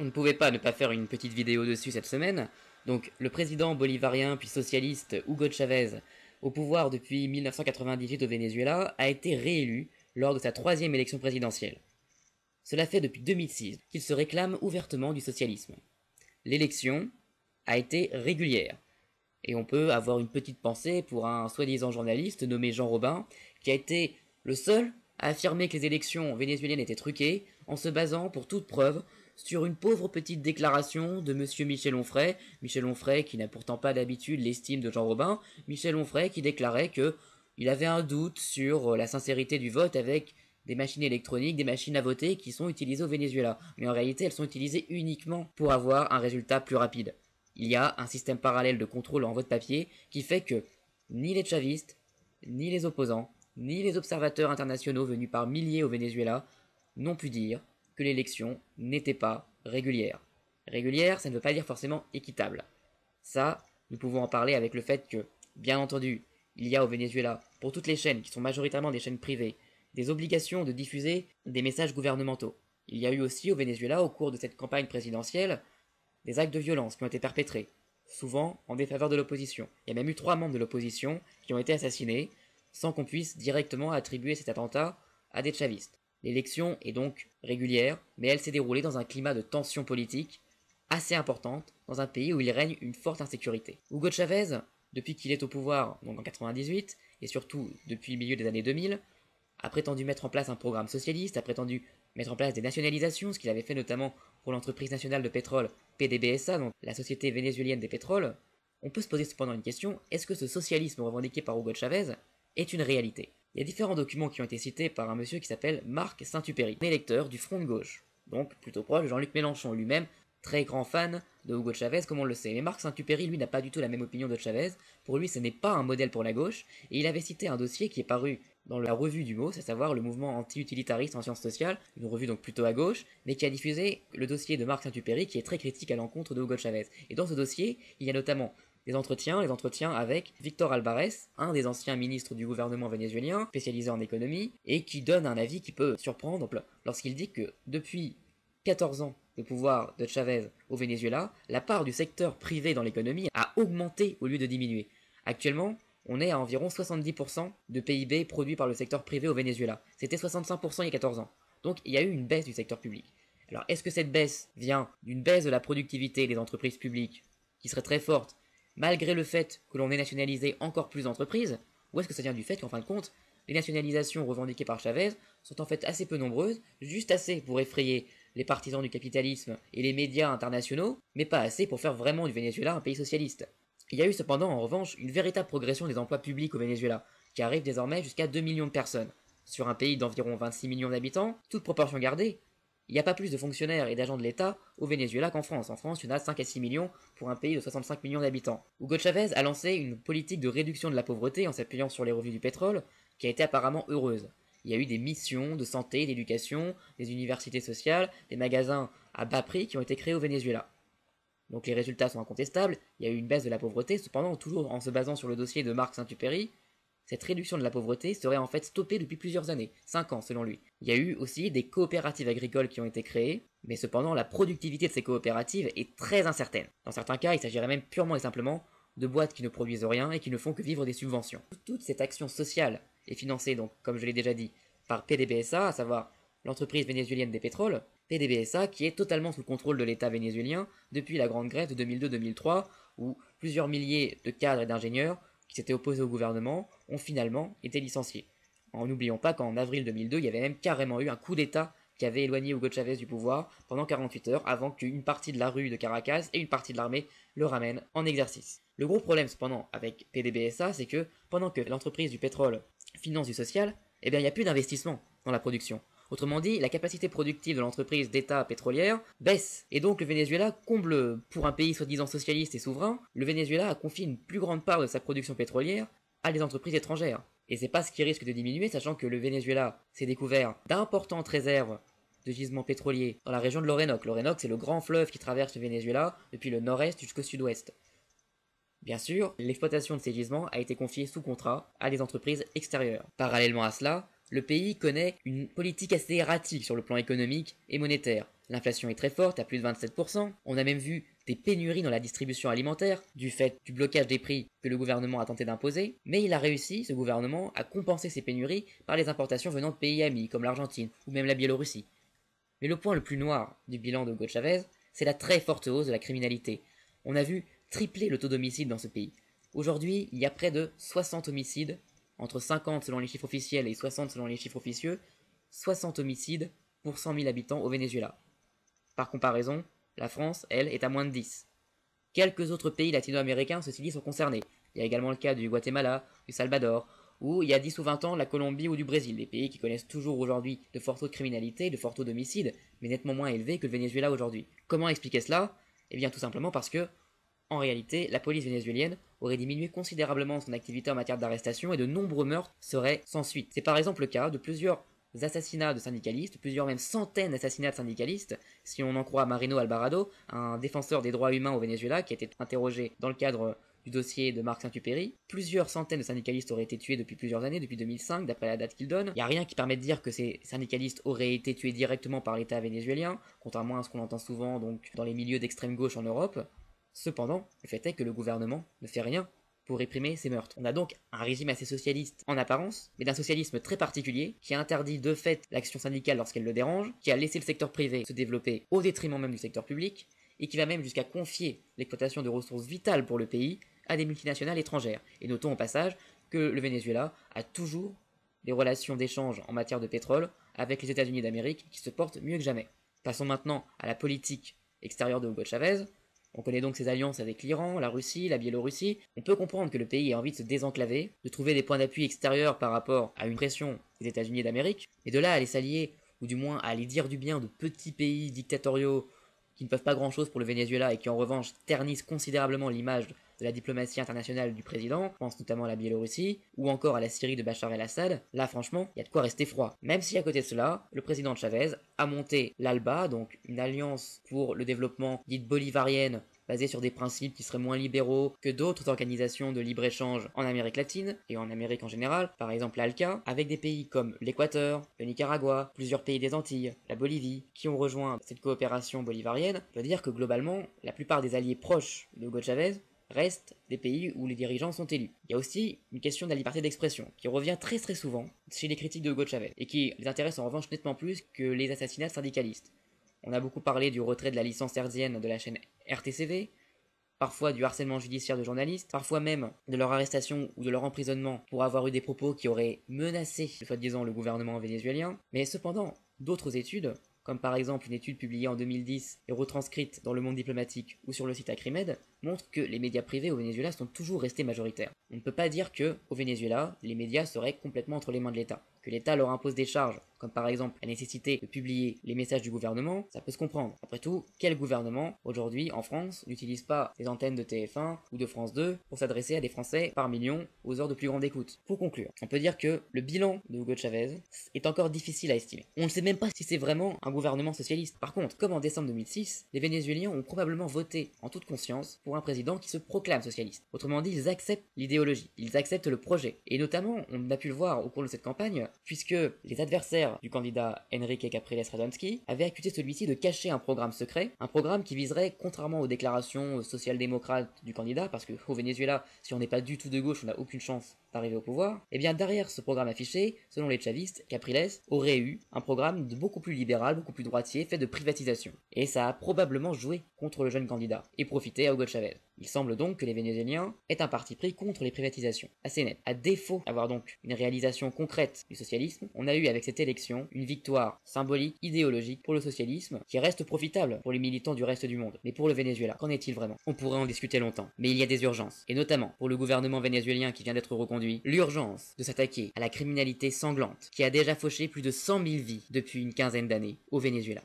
On ne pouvait pas ne pas faire une petite vidéo dessus cette semaine. Donc, le président bolivarien puis socialiste Hugo Chavez, au pouvoir depuis 1998 au Venezuela, a été réélu lors de sa troisième élection présidentielle. Cela fait depuis 2006 qu'il se réclame ouvertement du socialisme. L'élection a été régulière. Et on peut avoir une petite pensée pour un soi-disant journaliste nommé Jean Robin, qui a été le seul à affirmer que les élections vénézuéliennes étaient truquées, en se basant pour toute preuve sur une pauvre petite déclaration de monsieur Michel Onfray qui n'a pourtant pas d'habitude l'estime de Jean Robin, Michel Onfray qui déclarait que il avait un doute sur la sincérité du vote avec des machines électroniques, des machines à voter qui sont utilisées au Venezuela. Mais en réalité, elles sont utilisées uniquement pour avoir un résultat plus rapide. Il y a un système parallèle de contrôle en vote papier qui fait que ni les chavistes, ni les opposants, ni les observateurs internationaux venus par milliers au Venezuela n'ont pu dire que l'élection n'était pas régulière. Régulière, ça ne veut pas dire forcément équitable. Ça, nous pouvons en parler avec le fait que, bien entendu, il y a au Venezuela, pour toutes les chaînes qui sont majoritairement des chaînes privées, des obligations de diffuser des messages gouvernementaux. Il y a eu aussi au Venezuela, au cours de cette campagne présidentielle, des actes de violence qui ont été perpétrés, souvent en défaveur de l'opposition. Il y a même eu 3 membres de l'opposition qui ont été assassinés, sans qu'on puisse directement attribuer cet attentat à des chavistes. L'élection est donc régulière, mais elle s'est déroulée dans un climat de tension politique assez importante, dans un pays où il règne une forte insécurité. Hugo Chavez, depuis qu'il est au pouvoir, donc en 98, et surtout depuis le milieu des années 2000, a prétendu mettre en place un programme socialiste, a prétendu mettre en place des nationalisations, ce qu'il avait fait notamment pour l'entreprise nationale de pétrole PDVSA, donc la société vénézuélienne des pétroles. On peut se poser cependant une question, est-ce que ce socialisme revendiqué par Hugo Chavez est une réalité? Il y a différents documents qui ont été cités par un monsieur qui s'appelle Marc Saint-Upéry, un électeur du Front de gauche, donc plutôt proche de Jean-Luc Mélenchon, lui-même très grand fan de Hugo Chavez comme on le sait. Mais Marc Saint-Upéry, lui, n'a pas du tout la même opinion de Chavez, pour lui ce n'est pas un modèle pour la gauche, et il avait cité un dossier qui est paru dans la revue du mot, c'est à savoir le mouvement anti-utilitariste en sciences sociales, une revue donc plutôt à gauche, mais qui a diffusé le dossier de Marc Saint-Upéry qui est très critique à l'encontre de Hugo Chavez. Et dans ce dossier, il y a notamment les entretiens avec Victor Alvarez, un des anciens ministres du gouvernement vénézuélien, spécialisé en économie, et qui donne un avis qui peut surprendre lorsqu'il dit que depuis 14 ans de pouvoir de Chavez au Venezuela, la part du secteur privé dans l'économie a augmenté au lieu de diminuer. Actuellement, on est à environ 70% de PIB produit par le secteur privé au Venezuela. C'était 65% il y a 14 ans. Donc il y a eu une baisse du secteur public. Alors est-ce que cette baisse vient d'une baisse de la productivité des entreprises publiques, qui serait très forte, malgré le fait que l'on ait nationalisé encore plus d'entreprises, ou est-ce que ça vient du fait qu'en fin de compte, les nationalisations revendiquées par Chavez sont en fait assez peu nombreuses, juste assez pour effrayer les partisans du capitalisme et les médias internationaux, mais pas assez pour faire vraiment du Venezuela un pays socialiste. Il y a eu cependant en revanche une véritable progression des emplois publics au Venezuela, qui arrive désormais jusqu'à 2 millions de personnes. Sur un pays d'environ 26 millions d'habitants, toute proportion gardée, il n'y a pas plus de fonctionnaires et d'agents de l'État au Venezuela qu'en France. En France, il y en a 5 à 6 millions pour un pays de 65 millions d'habitants. Hugo Chavez a lancé une politique de réduction de la pauvreté en s'appuyant sur les revenus du pétrole, qui a été apparemment heureuse. Il y a eu des missions de santé, d'éducation, des universités sociales, des magasins à bas prix qui ont été créés au Venezuela. Donc les résultats sont incontestables, il y a eu une baisse de la pauvreté, cependant toujours en se basant sur le dossier de Marc Saint-Upéry, cette réduction de la pauvreté serait en fait stoppée depuis plusieurs années, 5 ans selon lui. Il y a eu aussi des coopératives agricoles qui ont été créées, mais cependant la productivité de ces coopératives est très incertaine. Dans certains cas, il s'agirait même purement et simplement de boîtes qui ne produisent rien et qui ne font que vivre des subventions. Toute cette action sociale est financée donc, comme je l'ai déjà dit, par PDVSA, à savoir l'entreprise vénézuélienne des pétroles, PDVSA qui est totalement sous le contrôle de l'État vénézuélien depuis la grande grève de 2002-2003, où plusieurs milliers de cadres et d'ingénieurs qui s'étaient opposés au gouvernement ont finalement été licenciés. N'oublions pas qu'en avril 2002, il y avait même carrément eu un coup d'État qui avait éloigné Hugo Chavez du pouvoir pendant 48 heures avant qu'une partie de la rue de Caracas et une partie de l'armée le ramènent en exercice. Le gros problème cependant avec PDVSA, c'est que pendant que l'entreprise du pétrole finance du social, eh bien il n'y a plus d'investissement dans la production. Autrement dit, la capacité productive de l'entreprise d'État pétrolière baisse. Et donc le Venezuela comble, pour un pays soi-disant socialiste et souverain, le Venezuela a confié une plus grande part de sa production pétrolière à des entreprises étrangères. Et c'est pas ce qui risque de diminuer, sachant que le Venezuela s'est découvert d'importantes réserves de gisements pétroliers dans la région de l'Orénoque. L'Orénoque, c'est le grand fleuve qui traverse le Venezuela depuis le nord-est jusqu'au sud-ouest. Bien sûr, l'exploitation de ces gisements a été confiée sous contrat à des entreprises extérieures. Parallèlement à cela, le pays connaît une politique assez erratique sur le plan économique et monétaire. L'inflation est très forte, à plus de 27%. On a même vu des pénuries dans la distribution alimentaire, du fait du blocage des prix que le gouvernement a tenté d'imposer. Mais il a réussi, ce gouvernement, à compenser ces pénuries par les importations venant de pays amis, comme l'Argentine ou même la Biélorussie. Mais le point le plus noir du bilan de Hugo Chavez, c'est la très forte hausse de la criminalité. On a vu tripler le taux d'homicide dans ce pays. Aujourd'hui, il y a près de 60 homicides, entre 50 selon les chiffres officiels et 60 selon les chiffres officieux, 60 homicides pour 100 000 habitants au Venezuela. Par comparaison, la France, elle, est à moins de 10. Quelques autres pays latino-américains, ceci dit, sont concernés. Il y a également le cas du Guatemala, du Salvador, ou il y a 10 ou 20 ans la Colombie ou du Brésil, des pays qui connaissent toujours aujourd'hui de forts taux de criminalité, de forts taux d'homicide, mais nettement moins élevés que le Venezuela aujourd'hui. Comment expliquer cela? Eh bien tout simplement parce que, en réalité, la police vénézuélienne aurait diminué considérablement son activité en matière d'arrestation et de nombreux meurtres seraient sans suite. C'est par exemple le cas de plusieurs assassinats de syndicalistes, plusieurs même centaines d'assassinats de syndicalistes, si on en croit Marino Alvarado, un défenseur des droits humains au Venezuela qui a été interrogé dans le cadre du dossier de Marc Saint-Upéry. Plusieurs centaines de syndicalistes auraient été tués depuis plusieurs années, depuis 2005, d'après la date qu'il donne. Il n'y a rien qui permet de dire que ces syndicalistes auraient été tués directement par l'État vénézuélien, contrairement à ce qu'on entend souvent donc dans les milieux d'extrême gauche en Europe. Cependant, le fait est que le gouvernement ne fait rien pour réprimer ces meurtres. On a donc un régime assez socialiste en apparence, mais d'un socialisme très particulier, qui a interdit de fait l'action syndicale lorsqu'elle le dérange, qui a laissé le secteur privé se développer au détriment même du secteur public, et qui va même jusqu'à confier l'exploitation de ressources vitales pour le pays à des multinationales étrangères. Et notons au passage que le Venezuela a toujours des relations d'échange en matière de pétrole avec les États-Unis d'Amérique qui se portent mieux que jamais. Passons maintenant à la politique extérieure de Hugo Chavez. On connaît donc ses alliances avec l'Iran, la Russie, la Biélorussie. On peut comprendre que le pays ait envie de se désenclaver, de trouver des points d'appui extérieurs par rapport à une pression des États-Unis d'Amérique, et de là à aller s'allier, ou du moins à aller dire du bien de petits pays dictatoriaux qui ne peuvent pas grand-chose pour le Venezuela et qui en revanche ternissent considérablement l'image de la diplomatie internationale du président, je pense notamment à la Biélorussie, ou encore à la Syrie de Bachar el-Assad. Là franchement, il y a de quoi rester froid. Même si à côté de cela, le président Chavez a monté l'ALBA, donc une alliance pour le développement dite bolivarienne, basée sur des principes qui seraient moins libéraux que d'autres organisations de libre-échange en Amérique latine et en Amérique en général, par exemple l'ALCA, avec des pays comme l'Équateur, le Nicaragua, plusieurs pays des Antilles, la Bolivie, qui ont rejoint cette coopération bolivarienne. Je dois dire que globalement, la plupart des alliés proches de Hugo Chavez restent des pays où les dirigeants sont élus. Il y a aussi une question de la liberté d'expression, qui revient très souvent chez les critiques de Hugo Chavez, et qui les intéresse en revanche nettement plus que les assassinats de syndicalistes. On a beaucoup parlé du retrait de la licence hertzienne de la chaîne RTCV, parfois du harcèlement judiciaire de journalistes, parfois même de leur arrestation ou de leur emprisonnement pour avoir eu des propos qui auraient menacé, soi-disant, le gouvernement vénézuélien. Mais cependant, d'autres études, comme par exemple une étude publiée en 2010 et retranscrite dans Le Monde diplomatique ou sur le site Acrimed, montrent que les médias privés au Venezuela sont toujours restés majoritaires. On ne peut pas dire que, au Venezuela, les médias seraient complètement entre les mains de l'État. Que l'État leur impose des charges, comme par exemple la nécessité de publier les messages du gouvernement, ça peut se comprendre. Après tout, quel gouvernement, aujourd'hui, en France, n'utilise pas les antennes de TF1 ou de France 2 pour s'adresser à des Français par million aux heures de plus grande écoute? Pour conclure, on peut dire que le bilan de Hugo Chavez est encore difficile à estimer. On ne sait même pas si c'est vraiment un gouvernement socialiste. Par contre, comme en décembre 2006, les Vénézuéliens ont probablement voté en toute conscience pour un président qui se proclame socialiste. Autrement dit, ils acceptent l'idéologie, ils acceptent le projet. Et notamment, on a pu le voir au cours de cette campagne, puisque les adversaires du candidat Enrique Capriles Radonski avaient accusé celui-ci de cacher un programme secret, un programme qui viserait, contrairement aux déclarations social-démocrates du candidat, parce qu'au Venezuela, si on n'est pas du tout de gauche, on n'a aucune chance d'arriver au pouvoir, et bien derrière ce programme affiché, selon les chavistes, Capriles aurait eu un programme beaucoup plus libéral, beaucoup plus droitier, fait de privatisation. Et ça a probablement joué contre le jeune candidat, et profité à Hugo Chavez. Il semble donc que les Vénézuéliens aient un parti pris contre les privatisations, assez net. À défaut d'avoir donc une réalisation concrète du socialisme, on a eu avec cette élection une victoire symbolique, idéologique pour le socialisme, qui reste profitable pour les militants du reste du monde. Mais pour le Venezuela, qu'en est-il vraiment? On pourrait en discuter longtemps, mais il y a des urgences, et notamment pour le gouvernement vénézuélien qui vient d'être reconduit, l'urgence de s'attaquer à la criminalité sanglante qui a déjà fauché plus de 100 000 vies depuis une quinzaine d'années au Venezuela.